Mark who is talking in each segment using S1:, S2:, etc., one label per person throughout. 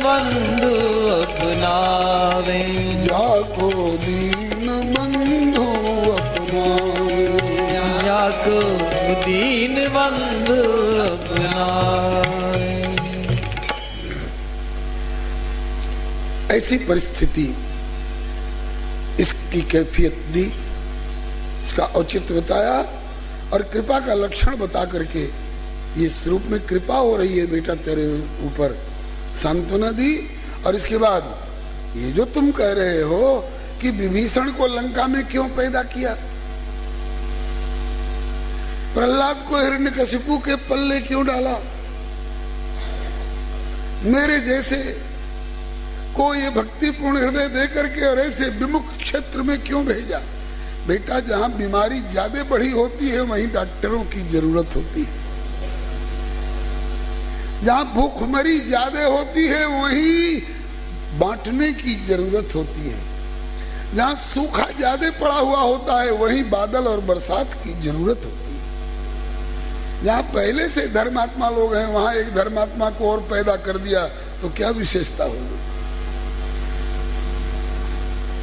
S1: बंधु अपनावे,
S2: जाको दीन बंधु अपनावे,
S1: जाको दीन बंधु अपनावे।
S2: ऐसी परिस्थिति, इसकी कैफियत दी, इसका औचित्य बताया और कृपा का लक्षण बता करके ये इस रूप में कृपा हो रही है बेटा तेरे ऊपर, सांत्वना दी। और इसके बाद ये जो तुम कह रहे हो कि विभीषण को लंका में क्यों पैदा किया, प्रहलाद को हिरण्यकशिपु के पल्ले क्यों डाला, मेरे जैसे को ये भक्तिपूर्ण हृदय दे करके और ऐसे विमुख क्षेत्र में क्यों भेजा। बेटा जहां बीमारी ज्यादा बढ़ी होती है वहीं डॉक्टरों की जरूरत होती है, जहां भूखमरी ज्यादा होती है वहीं बांटने की जरूरत होती है, जहां सूखा ज्यादा पड़ा हुआ होता है वहीं बादल और बरसात की जरूरत होती है। जहां पहले से धर्मात्मा लोग हैं वहां एक धर्मात्मा को और पैदा कर दिया तो क्या विशेषता होगी।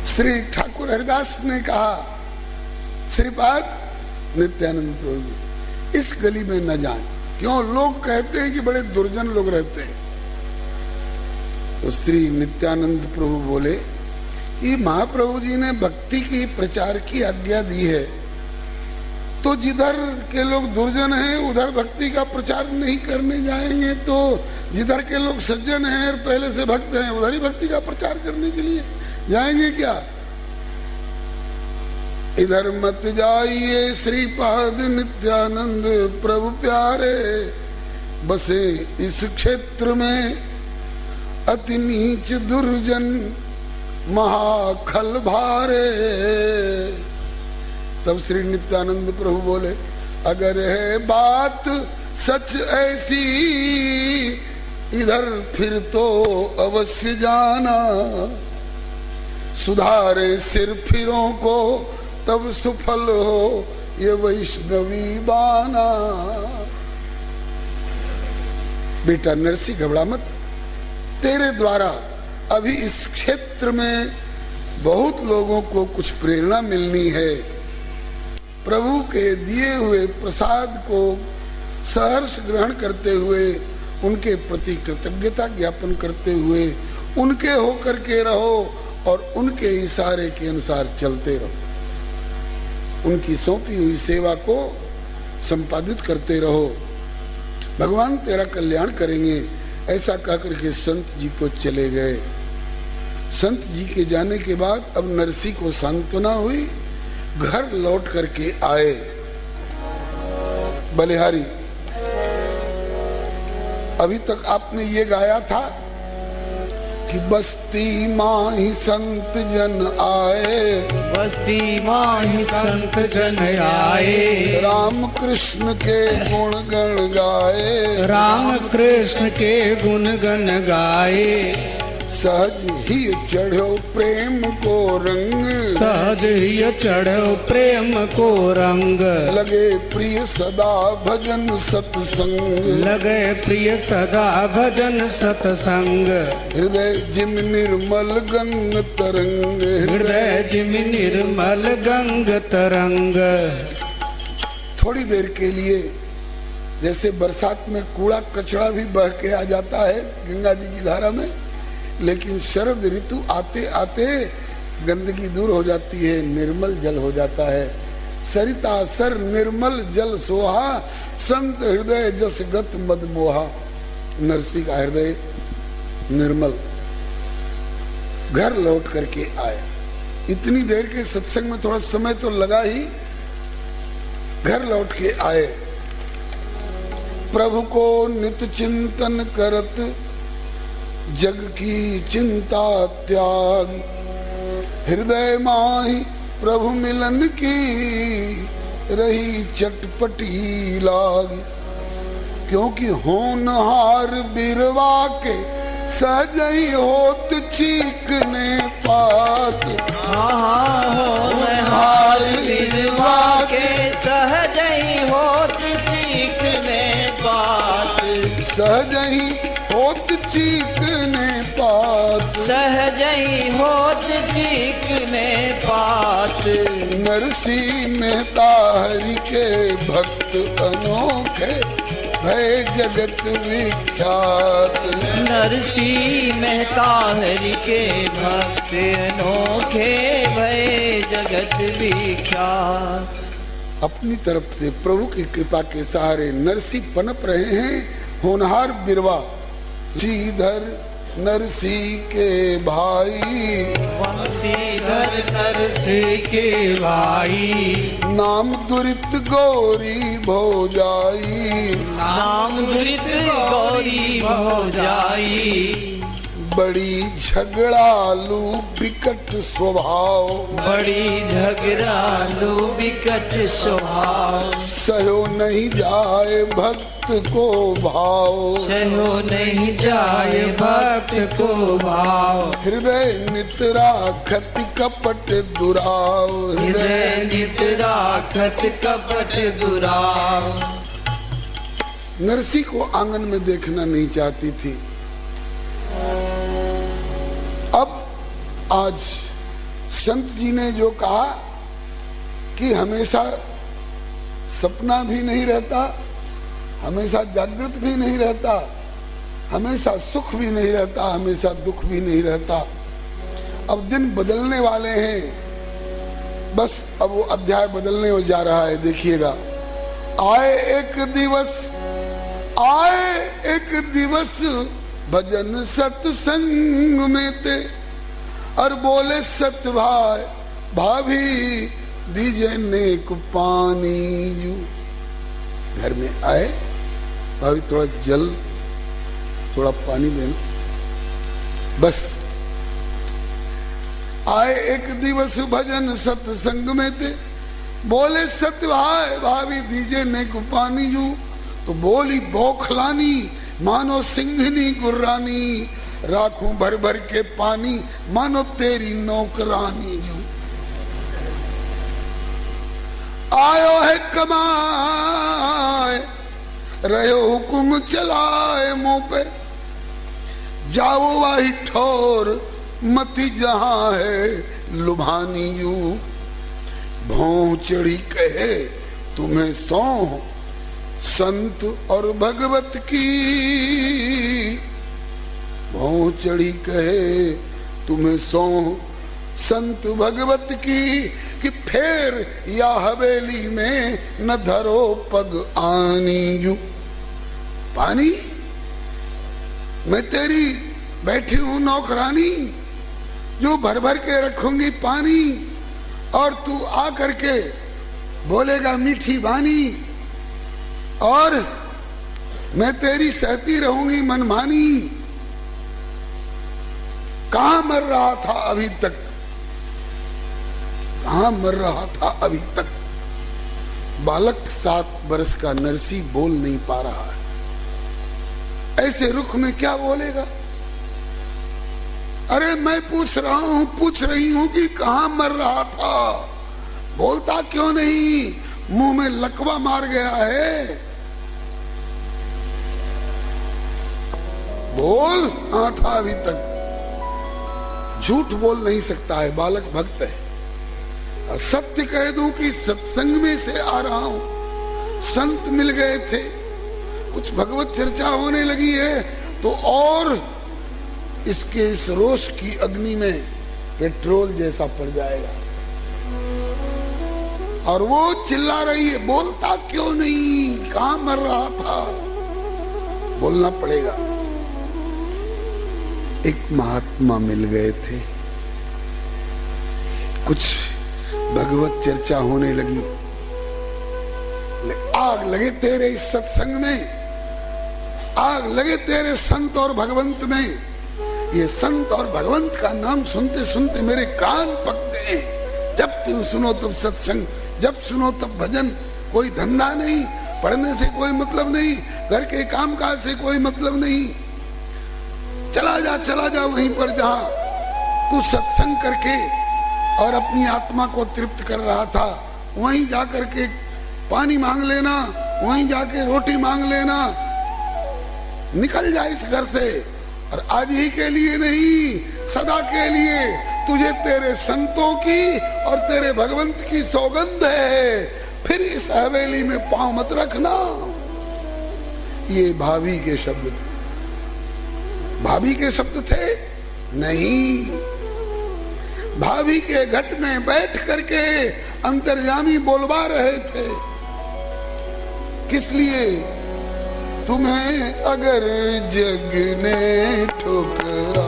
S2: श्री ठाकुर हरिदास ने कहा, श्रीपाद नित्यानंद प्रभु इस गली में न जाएं, क्यों लोग कहते हैं कि बड़े दुर्जन लोग रहते हैं। तो श्री नित्यानंद प्रभु बोले कि महाप्रभु जी ने भक्ति की प्रचार की आज्ञा दी है, तो जिधर के लोग दुर्जन हैं उधर भक्ति का प्रचार नहीं करने जाएंगे, तो जिधर के लोग सज्जन हैं और पहले से भक्त हैं उधर ही भक्ति का प्रचार करने के लिए जाएंगे क्या। इधर मत जाइए श्रीपाद नित्यानंद प्रभु प्यारे, बसे इस क्षेत्र में अति नीच दुर्जन महाखल भारे। तब श्री नित्यानंद प्रभु बोले, अगर है बात सच ऐसी इधर फिर तो अवश्य जाना, सुधारे सिर फिरों को तब सुफल हो ये वैष्णवी बाना। बेटा नरसी घबरा मत, तेरे द्वारा अभी इस क्षेत्र में बहुत लोगों को कुछ प्रेरणा मिलनी है। प्रभु के दिए हुए प्रसाद को सहर्ष ग्रहण करते हुए, उनके प्रति कृतज्ञता ज्ञापन करते हुए उनके होकर के रहो और उनके इशारे के अनुसार चलते रहो, उनकी सौंपी हुई सेवा को संपादित करते रहो, भगवान तेरा कल्याण करेंगे। ऐसा कहकर के संत जी तो चले गए। संत जी के जाने के बाद अब नरसी को सांत्वना हुई, घर लौट करके आए। बलिहारी, अभी तक आपने ये गाया था कि बस्ती माही संत जन आए,
S1: बस्ती माही संत जन आए,
S2: राम कृष्ण के गुण गण गाए,
S1: राम कृष्ण के गुण गण गाए,
S2: सहज ही चढ़ो प्रेम को रंग,
S1: सहज ही चढ़ो प्रेम को रंग,
S2: लगे प्रिय सदा भजन सत्संग,
S1: लगे प्रिय सदा भजन सत्संग,
S2: हृदय जिम निर्मल गंग तरंग,
S1: हृदय जिम निर्मल गंग तरंग।
S2: थोड़ी देर के लिए जैसे बरसात में कूड़ा कचरा भी बह के आ जाता है गंगा जी की धारा में, लेकिन शरद ऋतु आते आते गंदगी दूर हो जाती है, निर्मल जल हो जाता है। सरिता सर निर्मल जल सोहा, संत हृदय जस गत मद मोहा। नरसी का हृदय निर्मल। घर लौट करके आया। इतनी देर के सत्संग में थोड़ा समय तो लगा ही। घर लौट के आए, प्रभु को नित चिंतन करत, जग की चिंता त्याग, हृदय माही प्रभु मिलन की, रही चटपटी लाग। क्योंकि होनहार बिरवा के, सहजई होत चीकने पात।
S1: होनहार बिरवा के, सहजई होत चीकने पात।
S2: सहजई होत चीकने
S3: सजई होत चीकने पात।
S2: नरसी मेहता हरि के भक्त अनोखे भय जगत विख्यात।
S3: नरसी मेहता हरि के भक्त अनोखे भय जगत विख्यात।
S2: अपनी तरफ से प्रभु की कृपा के सहारे नरसी पनप रहे हैं। होनहार बिरवा श्रीधर नरसी के भाई।
S1: वंशीधर नरसी के भाई।
S2: नाम दुरित गौरी भोजाई।
S3: नाम दुरित गौरी भोजाई।
S2: बड़ी झगड़ालू विकट स्वभाव।
S3: बड़ी झगड़ालू विकट स्वभाव।
S2: सहो नहीं जाए भक्त को भाव।
S3: सहो नहीं जाए भक्त को भाव।
S2: हृदय नित राखत कपट दुराव।
S3: हृदय नित राखत कपट दुराव।
S2: नरसी को आंगन में देखना नहीं चाहती थी। अब आज संत जी ने जो कहा कि हमेशा सपना भी नहीं रहता, हमेशा जागृत भी नहीं रहता, हमेशा सुख भी नहीं रहता, हमेशा दुख भी नहीं रहता। अब दिन बदलने वाले हैं, बस अब वो अध्याय बदलने हो जा रहा है। देखिएगा, आए एक दिवस भजन सत्संग में ते और बोले सत्य भाई भाभी दीजिए नेक पानी। जू घर में आए, भाभी थोड़ा जल थोड़ा पानी देना। बस आए एक दिवस भजन सत्संग में थे, बोले सत्य भाई भाभी दीजिए नेक पानी। जू तो बोली बौखलानी मानो सिंहनी गुर्रानी, राखूं भर भर के पानी मानो तेरी नौकरानी। जू आयो है कमाए रहो हुकुम चलाए मुंह पे, जाओ वाही ठोर मती जहां है लुभानी। जू भौं चढ़ी कहे तुम्हें सौ संत और भगवत की, भौं चढ़ी कहे तुम्हें सौ संत भगवत की, कि फेर या हवेली में न धरो पग आनी। जू पानी मैं तेरी बैठी हूं नौकरानी, जो भर भर के रखूंगी पानी, और तू आ करके बोलेगा मीठी बानी, और मैं तेरी सहती रहूंगी मनमानी। कहां मर रहा था अभी तक, कहां मर रहा था अभी तक। बालक 7 वर्ष का नरसी बोल नहीं पा रहा है, ऐसे रुख में क्या बोलेगा। अरे मैं पूछ रही हूं कि कहां मर रहा था, बोलता क्यों नहीं, मुंह में लकवा मार गया है। बोल था अभी तक, झूठ बोल नहीं सकता है, बालक भक्त है। सत्य कह दूं कि सत्संग में से आ रहा हूं, संत मिल गए थे, कुछ भगवत चर्चा होने लगी है, तो और इसके इस रोष की अग्नि में पेट्रोल जैसा पड़ जाएगा। और वो चिल्ला रही है, बोलता क्यों नहीं, कहां मर रहा था। बोलना पड़ेगा। एक महात्मा मिल गए थे, कुछ भगवत चर्चा होने लगी। आग लगे तेरे इस सत्संग में, आग लगे तेरे संत और भगवंत में। ये संत और भगवंत का नाम सुनते सुनते मेरे कान पक गए। जब तुम सुनो तब सत्संग, जब सुनो तब भजन, कोई धंधा नहीं, पढ़ने से कोई मतलब नहीं, घर के कामकाज से कोई मतलब नहीं। चला जा वहीं पर जहां तू सत्संग करके और अपनी आत्मा को तृप्त कर रहा था, वहीं जाकर के पानी मांग लेना, वहीं जाके रोटी मांग लेना। निकल जा इस घर से, और आज ही के लिए नहीं, सदा के लिए तुझे तेरे संतों की और तेरे भगवंत की सौगंध है, फिर इस हवेली में पांव मत रखना। ये भाभी के शब्द थे। भाभी के शब्द थे नहीं, भाभी के घट में बैठ करके अंतर्यामी बोलवा रहे थे। किस लिए? तुम्हें अगर जग ने ठुकरा,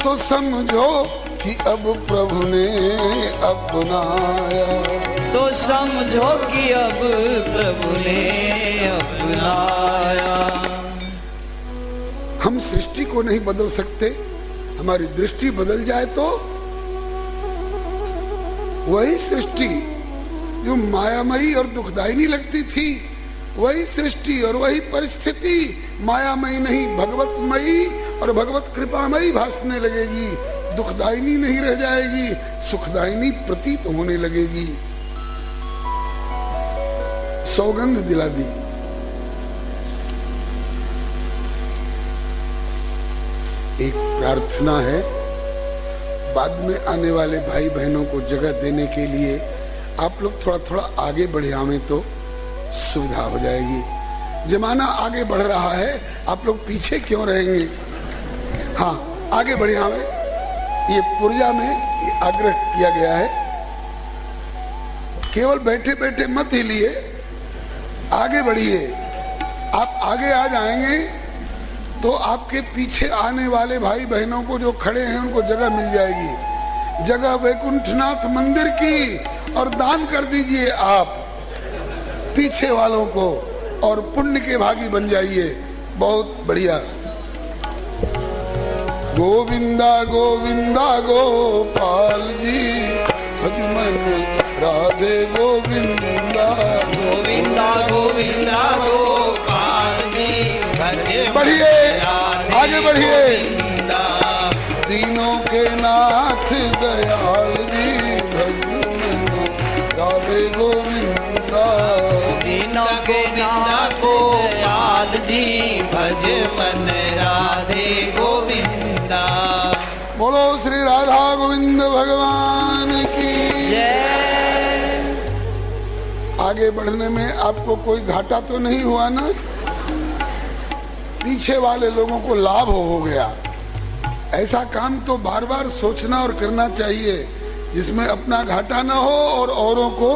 S2: तो समझो कि अब प्रभु ने अपनाया,
S3: तो समझो कि अब प्रभु ने अपनाया।
S2: हम सृष्टि को नहीं बदल सकते, हमारी दृष्टि बदल जाए तो वही सृष्टि जो मायामयी और दुखदायिनी लगती थी, वही सृष्टि और वही परिस्थिति मायामयी नहीं भगवतमयी और भगवत कृपामयी भासने लगेगी, दुखदायिनी नहीं रह जाएगी, सुखदायिनी प्रतीत होने लगेगी। सौगंध दिला दी। एक प्रार्थना है, बाद में आने वाले भाई बहनों को जगह देने के लिए आप लोग थोड़ा थोड़ा आगे बढ़े आवे तो सुविधा हो जाएगी। जमाना आगे बढ़ रहा है, आप लोग पीछे क्यों रहेंगे? हाँ, आगे बढ़े आवे। ये पुर्जा में ये आग्रह किया गया है, केवल बैठे बैठे मत हिलिए, आगे बढ़िए। आप आगे आ जाएंगे तो आपके पीछे आने वाले भाई बहनों को जो खड़े हैं उनको जगह मिल जाएगी। जगह वैकुंठनाथ मंदिर की, और दान कर दीजिए आप पीछे वालों को, और पुण्य के भागी बन जाइए। बहुत बढ़िया। गोविंदा गोविंदा गोपाल जी, भजमन राधे गोविंदा
S3: गोविंदा गोविंदा गोपाल जी,
S2: बढ़िए, आगे बढ़िए। दीनों के नाथ दयाल जी, भजमन राधे गोविंदा।
S3: दीनों के नाथ दयाल जी, भजमन राधे गोविंदा।
S2: बोलो श्री राधा गोविंद भगवान की
S3: जय।
S2: आगे बढ़ने में आपको कोई घाटा तो नहीं हुआ ना? पीछे वाले लोगों को लाभ हो गया। ऐसा काम तो बार बार सोचना और करना चाहिए जिसमें अपना घाटा ना हो और औरों को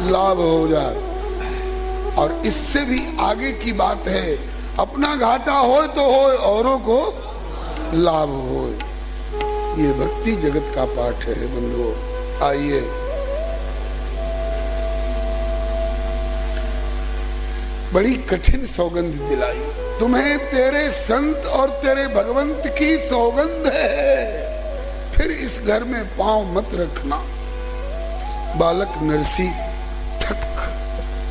S2: लाभ हो जाए। और इससे भी आगे की बात है, अपना घाटा हो तो हो, औरों को लाभ हो। ये भक्ति जगत का पाठ है बंधुओं। आइए, बड़ी कठिन सौगंध दिलाई तुम्हें, तेरे संत और तेरे भगवंत की सौगंध है, फिर इस घर में पांव मत रखना। बालक नरसी ठक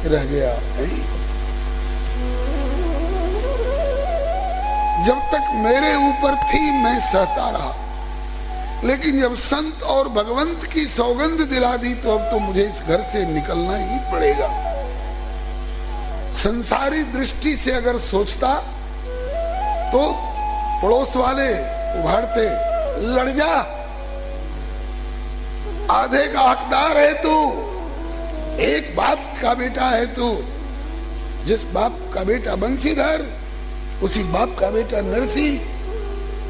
S2: रह गया है। जब तक मेरे ऊपर थी मैं सहता रहा, लेकिन जब संत और भगवंत की सौगंध दिला दी तो अब तो मुझे इस घर से निकलना ही पड़ेगा। संसारी दृष्टि से अगर सोचता तो पड़ोस वाले उभारते, लड़ जा, आधे का हकदार है तू, एक बाप का बेटा है तू। जिस बाप का बेटा बंसीधर, उसी बाप का बेटा नरसी।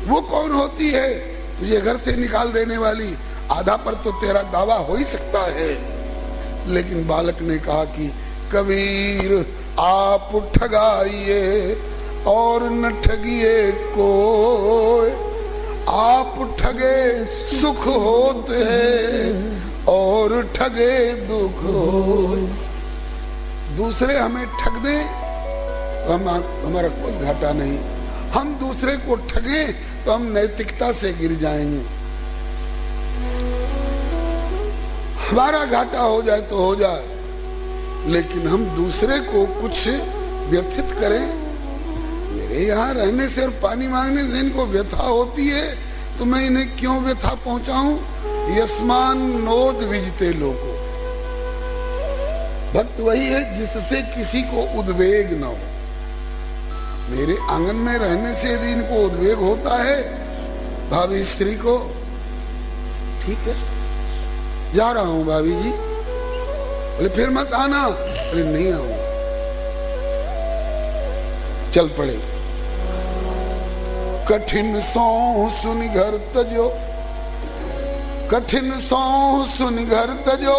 S2: वो कौन होती है तुझे घर से निकाल देने वाली? आधा पर तो तेरा दावा हो ही सकता है। लेकिन बालक ने कहा कि कबीर आप ठगाइए और न ठगिए कोई, आप ठगे सुख होते हैं और ठगे दुख हो। दूसरे हमें ठग दें तो हमारा कोई घाटा नहीं, हम दूसरे को ठगे तो हम नैतिकता से गिर जाएंगे। हमारा घाटा हो जाए तो हो जाए, लेकिन हम दूसरे को कुछ व्यथित करें। मेरे यहाँ रहने से और पानी मांगने से इनको व्यथा होती है तो मैं इन्हें क्यों व्यथा पहुंचाऊं? यस्मान नोद विजते लोगो। भक्त वही है जिससे किसी को उद्वेग न हो। मेरे आंगन में रहने से यदि इनको उद्वेग होता है, भाभी स्त्री को, ठीक है जा रहा हूं भाभी जी, बोले फिर मत आना, बोले नहीं आऊंगा, चल पड़े। कठिन सौ सुन घर तजो, कठिन सौ सुन घर तजो,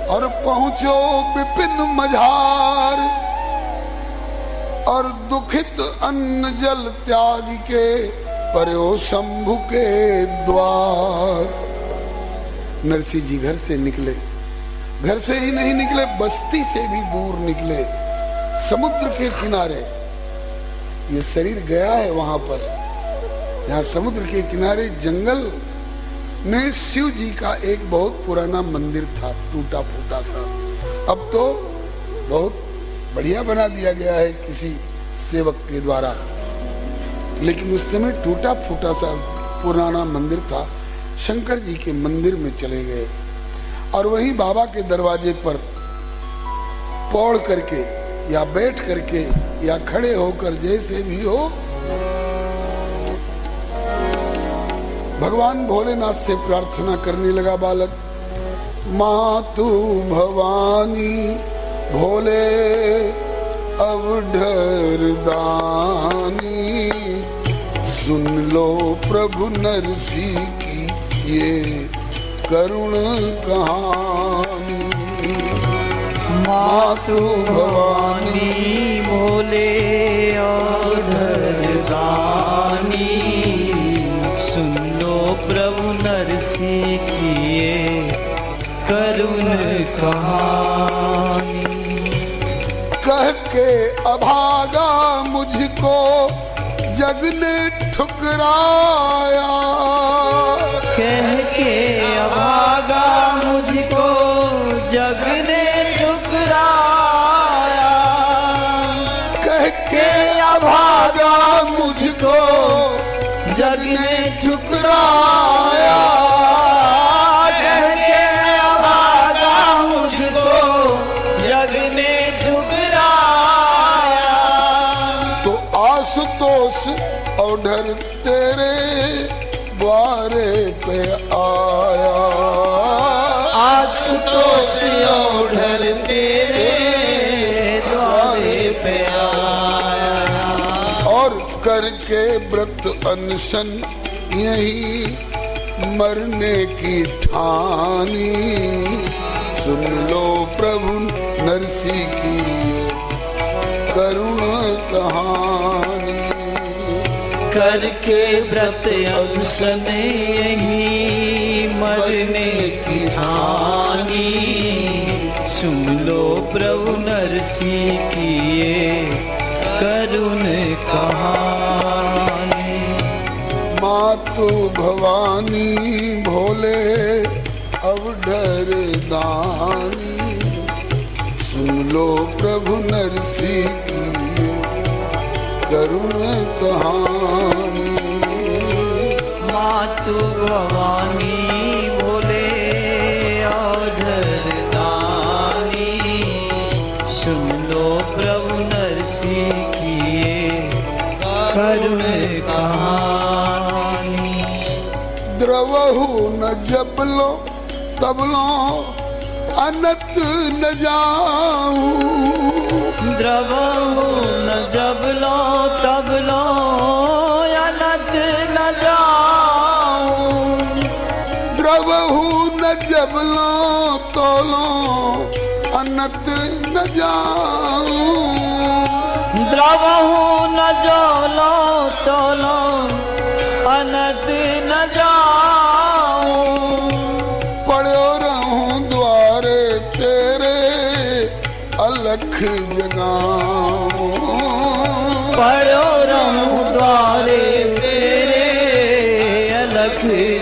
S2: और पहुंचो विपिन मझार, और दुखित अन्न जल त्याग के पर्यो शंभु के द्वार। नरसिंह जी घर से निकले, घर से ही नहीं निकले, बस्ती से भी दूर निकले, समुद्र के किनारे। ये शरीर गया है वहां पर, यहाँ समुद्र के किनारे जंगल में शिव जी का एक बहुत पुराना मंदिर था, टूटा फूटा सा। अब तो बहुत बढ़िया बना दिया गया है किसी सेवक के द्वारा, लेकिन उस समय टूटा फूटा सा पुराना मंदिर था। शंकर जी के मंदिर में चले गए और वहीं बाबा के दरवाजे पर पौड़ करके या बैठ करके या खड़े होकर जैसे भी हो भगवान भोलेनाथ से प्रार्थना करने लगा बालक। मातु भवानी भोले अवढर दानी, सुन लो प्रभु नरसिंह की ये करुण कहानी।
S3: मातु भवानी भोले अवढर दानी, सुन लो प्रभु नरसिंह की ये करुण कहानी।
S2: कह के अभागा मुझको जग ने ठुकराया,
S3: कह के अभागा मुझको जग ने ठुकराया,
S2: कह के अभागा मुझको
S3: जग ने
S2: ठुकराया,
S3: कह के अभागा मुझको जग ने ठुकराया।
S2: तो आशुतोष औढर तेरे द्वारे पे आया,
S3: आशुतोष औढर तेरे द्वारे पे आया,
S2: और करके व्रत अनशन यही मरने की ठानी। सुन लो प्रभु नरसिंह की करुण कहानी।
S3: करके व्रत अनशन यही मरने की ठानी, सुन लो प्रभु नरसिंह की ये करुण कहानी।
S2: मातु भवानी भोले अवढर दानी, सुन लो प्रभु नरसिंह की करुण कहानी।
S3: मातु भवानी भोले अवढर दानी, सुन लो प्रभु नरसिंह की ये करुण कहानी।
S2: द्रवहु न जबलो तबलो अनत न जाऊं,
S3: द्रवहु न जब लो तब लो अनंत न जाऊं,
S2: द्रवहु न जबलो तोलो अनत न जाऊं,
S3: द्रवहु न जोलो तोलो अनंत न जाऊं,
S2: पड़ो रहूं द्वारे तेरे अलख जगाऊं,
S3: पड़ो रहूं द्वारे तेरे अलख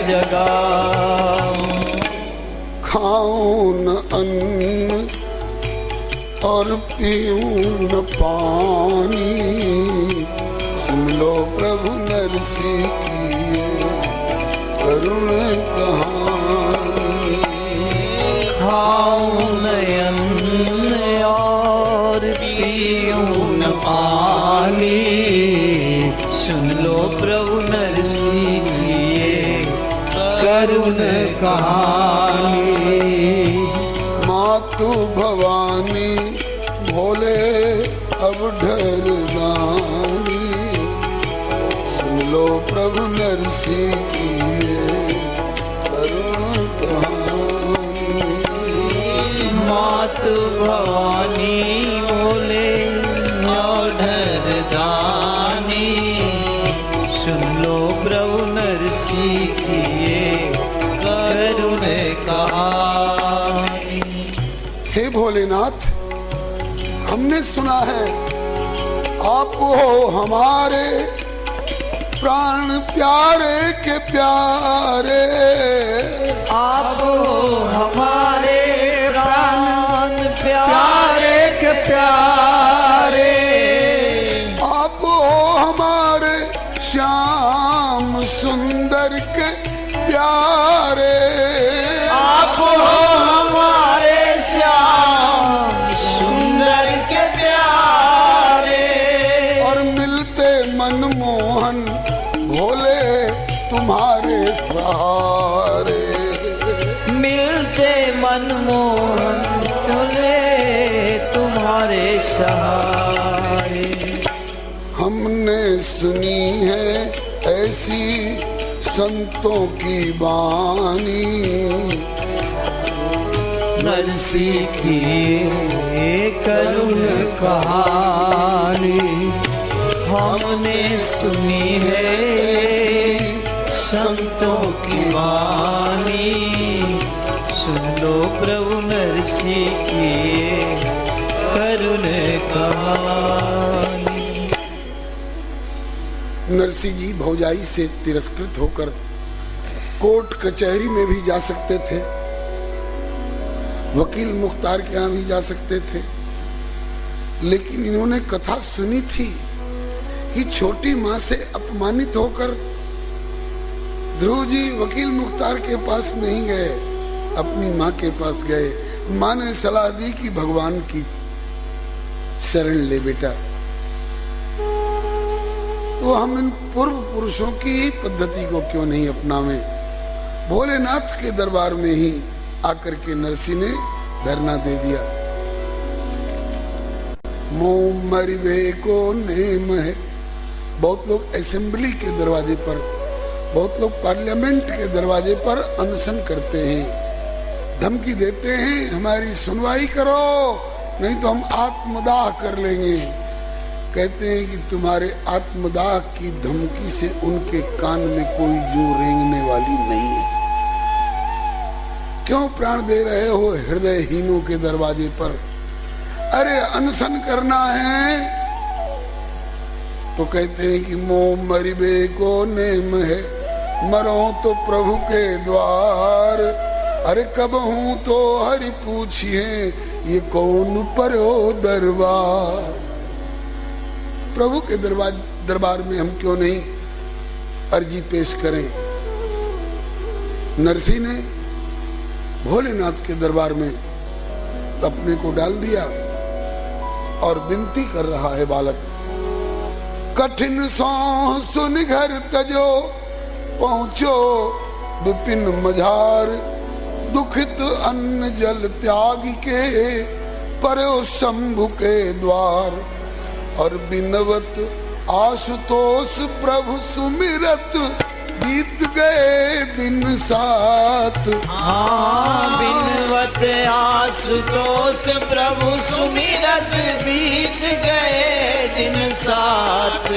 S3: जगाऊं।
S2: खाऊं न अन्न और पीऊं न पानी, सुन लो प्रभु नरसिंह की करुण कहानी।
S3: खाऊं न अन्न और पीऊं न पानी। सुन लो प्रभु नरसिंह की ये करुण कहानी।
S2: मातु भवानी भोले अब ढर दानी। सुन लो प्रभु नरसिंह की ये करुण कहानी।
S3: मातु भवानी भोले ढर दानी। सुन लो प्रभु नरसिंह की ये करुण कहानी।
S2: हे भोलेनाथ, हमने सुना है आप हो हमारे प्राण प्यारे के प्यारे।
S3: आप हो हमारे प्राण प्यारे के प्यारे।
S2: आप हो हमारे श्याम सुंदर के प्यारे।
S3: आप हो हमारे श्याम सुंदर के प्यारे।
S2: और मिलते मनमोहन भोले तुम्हारे सहारे।
S3: मिलते मनमोहन भोले तुम्हारे सहारे।
S2: हमने सुनी है ऐसी संतों की बानी।
S3: नरसिंह की ये करुण कहानी। हमने सुनी है संतों की वाणी। सुन लो प्रभु नरसिंह की ये करुण कहानी।
S2: नरसिंह जी भौजाई से तिरस्कृत होकर कोर्ट कचहरी में भी जा सकते थे, वकील मुख्तार के यहाँ भी जा सकते थे, लेकिन इन्होंने कथा सुनी थी कि छोटी माँ से अपमानित होकर ध्रुव जी वकील मुख्तार के पास नहीं गए, अपनी माँ के पास गए। माँ ने सलाह दी कि भगवान की शरण ले बेटा। तो हम इन पूर्व पुरुषों की पद्धति को क्यों नहीं अपनावें। भोलेनाथ के दरबार में ही आकर के नरसिंह ने धरना दे दिया। मोह मरिबे को नेम है। बहुत लोग असेंबली के दरवाजे पर, बहुत लोग पार्लियामेंट के दरवाजे पर अनशन करते हैं, धमकी देते हैं हमारी सुनवाई करो नहीं तो हम आत्मदाह कर लेंगे। कहते हैं कि तुम्हारे आत्मदाह की धमकी से उनके कान में कोई जू रेंगने वाली नहीं है। क्यों प्राण दे रहे हो हृदयहीनों के दरवाजे पर। अरे अनशन करना है तो कहते हैं कि मोह मरिबे को नेम है, मरो तो प्रभु के द्वार। अरे कब हूं तो हरि पूछिए ये कौन परो दरबार। प्रभु के दरबार में हम क्यों नहीं अर्जी पेश करें। नरसिंह ने भोलेनाथ के दरबार में अपने को डाल दिया और विनती कर रहा है बालक। कठिन सो सुन घर तजो पहुंचो विपिन मझार। दुखित अन्न जल त्याग के परो शंभु के द्वार। और बिनवत आशुतोष प्रभु सुमिरत बीत गए दिन साथ।
S3: बिनवत आशुतोष प्रभु सुमिरत बीत गए दिन साथ।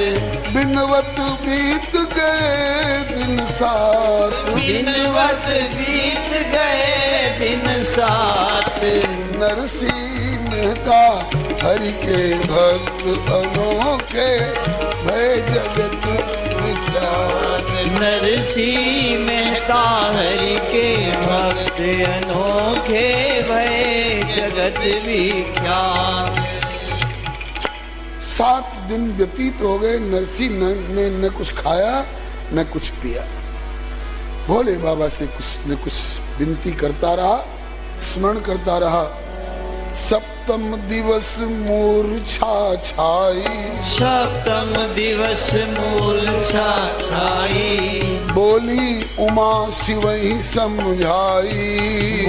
S2: बिनवत बीत गए दिन साथ।
S3: बिनवत बीत गए दिन साथ।
S2: नरसिंह मेहता हरि के भक्त अनोखे भय जगत विख्यात।
S3: नरसिंह मेहता हरि के भक्त अनोखे भय जगत विख्यात।
S2: 7 दिन व्यतीत हो गए। नरसिंह ने न कुछ खाया न कुछ पिया। भोले बाबा से कुछ न कुछ विनती करता रहा, स्मरण करता रहा। 7 सप्तम दिवस मूर्छा छाई,
S3: सप्तम दिवस मूर्छा छाई,
S2: बोली उमा शिवहि समझाई,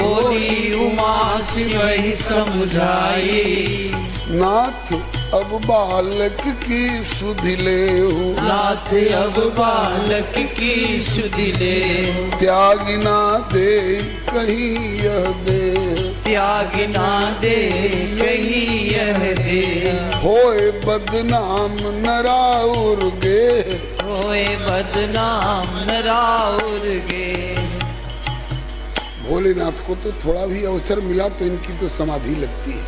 S3: बोली उमा शिवहि समझाई,
S2: नाथ अब बालक की सुधि लेहु,
S3: नाथ अब बालक की सुधि लेहु,
S2: त्याग ना दे कहीं यह दे,
S3: त्याग ना दे कहीं यह दे,
S2: होए बदनाम नराउर गे,
S3: होए बदनाम नराउर गे।
S2: भोलेनाथ को तो थोड़ा भी अवसर मिला तो इनकी तो समाधि लगती है,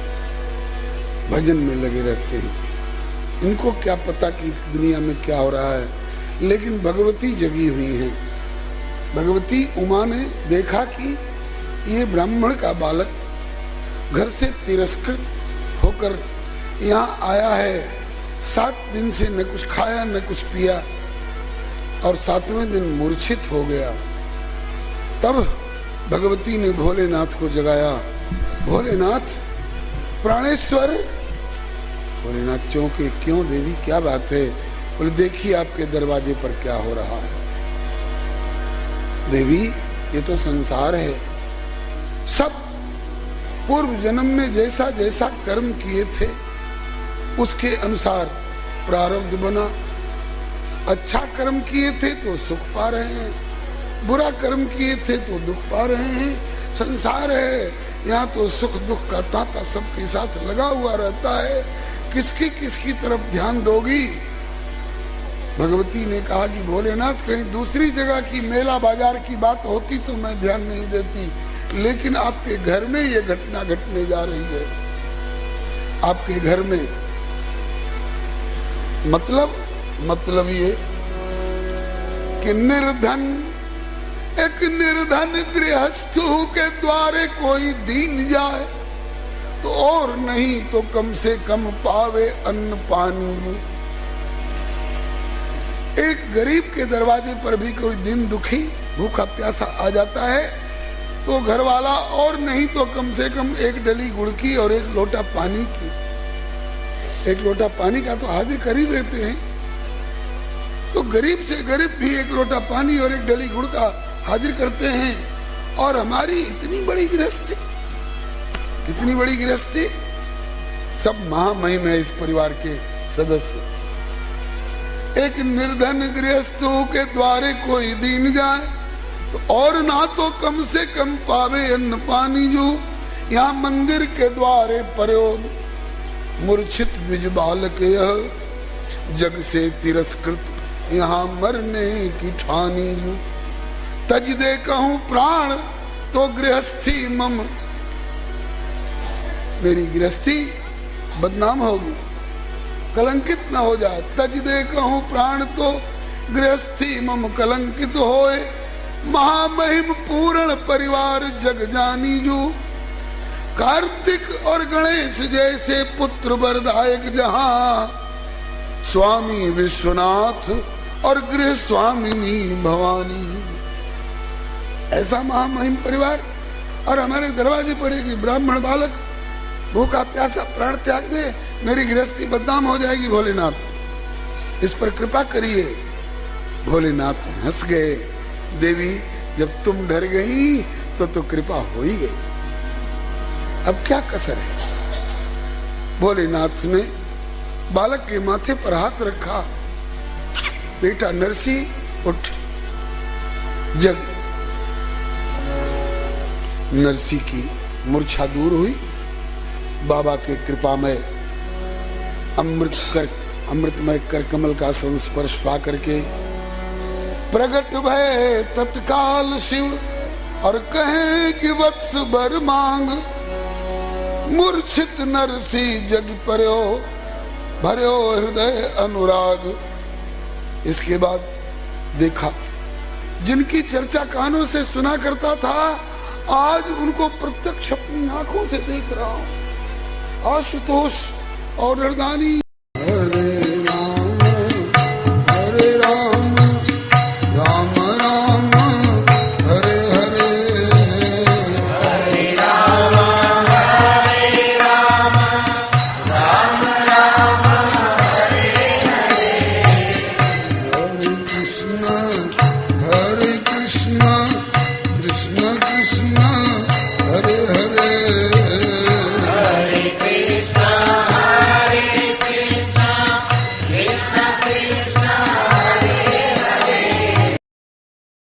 S2: भजन में लगे रहते हैं। इनको क्या पता कि दुनिया में क्या हो रहा है, लेकिन भगवती जगी हुई है। भगवती उमा ने देखा कि ये ब्राह्मण का बालक घर से तिरस्कृत होकर यहाँ आया है, 7 दिन से न कुछ खाया न कुछ पिया और 7वें दिन मूर्छित हो गया। तब भगवती ने भोलेनाथ को जगाया। भोलेनाथ प्राणेश्वर। भोलेनाथ चौंके, क्यों देवी क्या बात है? बोले देखिए आपके दरवाजे पर क्या हो रहा है। देवी ये तो संसार है, सब पूर्व जन्म में जैसा जैसा कर्म किए थे उसके अनुसार प्रारब्ध बना। अच्छा कर्म किए थे तो सुख पा रहे हैं, बुरा कर्म किए थे तो दुख पा रहे हैं। संसार है, यहाँ तो सुख दुख का तांता सबके साथ लगा हुआ रहता है। किसकी किसकी तरफ ध्यान दोगी? भगवती ने कहा कि भोलेनाथ कहीं दूसरी जगह की मेला बाजार की बात होती तो मैं ध्यान नहीं देती, लेकिन आपके घर में ये घटना घटने जा रही है। आपके घर में मतलब ये कि निर्धन, एक निर्धन गृहस्थु के द्वारे कोई दीन जाए तो और नहीं तो कम से कम पावे अन्न पानी। एक गरीब के दरवाजे पर भी कोई दिन दुखी भूखा प्यासा आ जाता है तो घर वाला और नहीं तो कम से कम एक डली गुड़ की और एक लोटा पानी की, एक लोटा पानी का तो हाजिर कर ही देते हैं। तो गरीब से गरीब भी एक लोटा पानी और एक डली गुड़ का हाजिर करते हैं। और हमारी इतनी बड़ी गृहस्थी, कितनी बड़ी गृहस्थी, सब महामहिम है इस परिवार के सदस्य। एक निर्धन गृहस्थु के द्वारे कोई दीन जाए तो और ना तो कम से कम पावे अन्न पानी। जो यहाँ मंदिर के द्वारे पर्यो मूर्छित द्विज बालक, यह जग से तिरस्कृत यहाँ मरने की ठानी। जो तज दे कहूं प्राण तो गृहस्थी मम, मेरी गृहस्थी बदनाम होगी, कलंकित न हो जाए। तज दे कहूं प्राण तो गृहस्थी मम कलंकित होए। महामहिम पूर्ण परिवार जग जानी। जो कार्तिक और गणेश जैसे पुत्र वरदायक जहां, स्वामी विश्वनाथ और गृह स्वामिनी भवानी। ऐसा महामहिम परिवार और हमारे दरवाजे पर एक ब्राह्मण बालक भूखा प्यासा प्राण त्याग दे, मेरी गृहस्थी बदनाम हो जाएगी। भोलेनाथ इस पर कृपा करिए। भोलेनाथ हंस गए। देवी जब तुम डर गई तो कृपा हो ही गई, अब क्या कसर है। भोलेनाथ ने बालक के माथे पर हाथ रखा। बेटा नरसी उठ। जग नरसी की मूर्छा दूर हुई। बाबा के कृपा में अमृतमय कर कमल का संस्पर्श पा करके प्रगट भय तत्काल शिव और कहे कि वत्स बर मांग। मूर्छित नरसी जग पर्यो भर्यो हृदय अनुराग। इसके बाद देखा जिनकी चर्चा कानों से सुना करता था, आज उनको प्रत्यक्ष अपनी आंखों से देख रहा हूं। आशुतोष और नरदानी।
S3: हरे राम पाए